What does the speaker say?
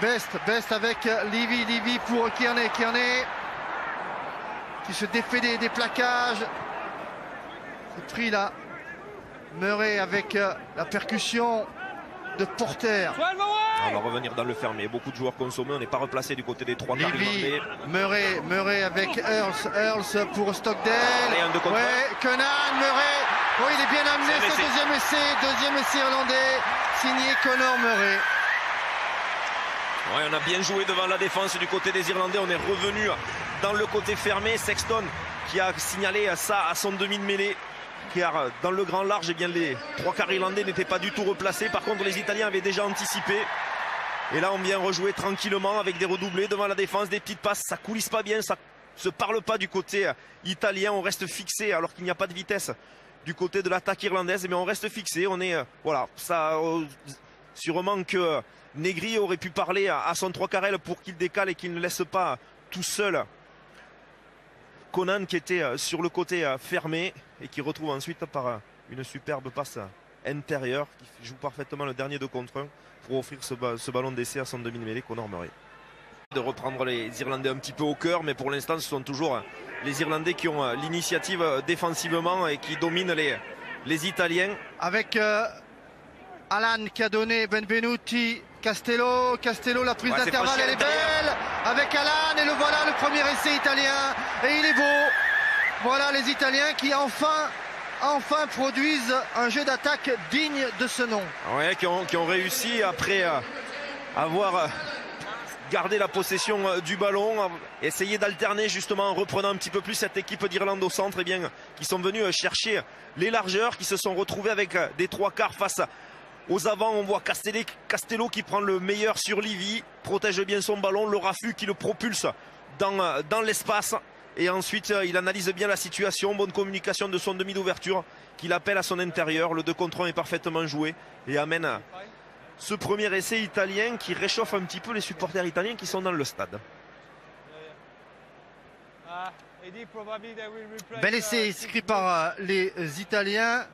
Best avec Livy pour Kearney qui se défait des plaquages. C'est pris là. Murray avec la percussion de Porter. On va revenir dans le fermé. Beaucoup de joueurs consommés. On n'est pas replacé du côté des trois quarts irlandais. Murray avec Earls pour Stockdale. Ouais, Conan, Murray. Oh, il est bien amené ce deuxième essai irlandais. Signé Conor Murray. Ouais, on a bien joué devant la défense du côté des Irlandais. On est revenu dans le côté fermé. Sexton qui a signalé ça à son demi de mêlée. Car dans le grand large, eh bien, les trois quarts irlandais n'étaient pas du tout replacés. Par contre, les Italiens avaient déjà anticipé. Et là, on vient rejouer tranquillement avec des redoublés devant la défense, des petites passes. Ça coulisse pas bien, ça se parle pas du côté italien. On reste fixé alors qu'il n'y a pas de vitesse du côté de l'attaque irlandaise. Mais on reste fixé. On est voilà, ça sûrement que Negri aurait pu parler à son trois quarts pour qu'il décale et qu'il ne laisse pas tout seul Conan qui était sur le côté fermé et qui retrouve ensuite par une superbe passe intérieure qui joue parfaitement le dernier 2 contre 1 pour offrir ce ballon d'essai à son demi de mêlée Conor Murray. De reprendre les Irlandais un petit peu au cœur, mais pour l'instant ce sont toujours les Irlandais qui ont l'initiative défensivement et qui dominent les Italiens. Avec Alan qui a donné Benvenuti, Castello, la prise d'intervalle elle est belle avec Alan et le voilà le premier essai italien et il est beau. Voilà les Italiens qui enfin produisent un jeu d'attaque digne de ce nom. Ouais, qui ont réussi après avoir gardé la possession du ballon, essayer d'alterner justement en reprenant un petit peu plus cette équipe d'Irlande au centre, et bien qui sont venus chercher les largeurs, qui se sont retrouvés avec des trois quarts face aux avants. On voit Castello qui prend le meilleur sur Livy, protège bien son ballon, le Raffut qui le propulse dans l'espace. Et ensuite, il analyse bien la situation. Bonne communication de son demi d'ouverture qu'il appelle à son intérieur. Le 2 contre 1 est parfaitement joué et amène ce premier essai italien qui réchauffe un petit peu les supporters italiens qui sont dans le stade. Bel essai inscrit par les Italiens.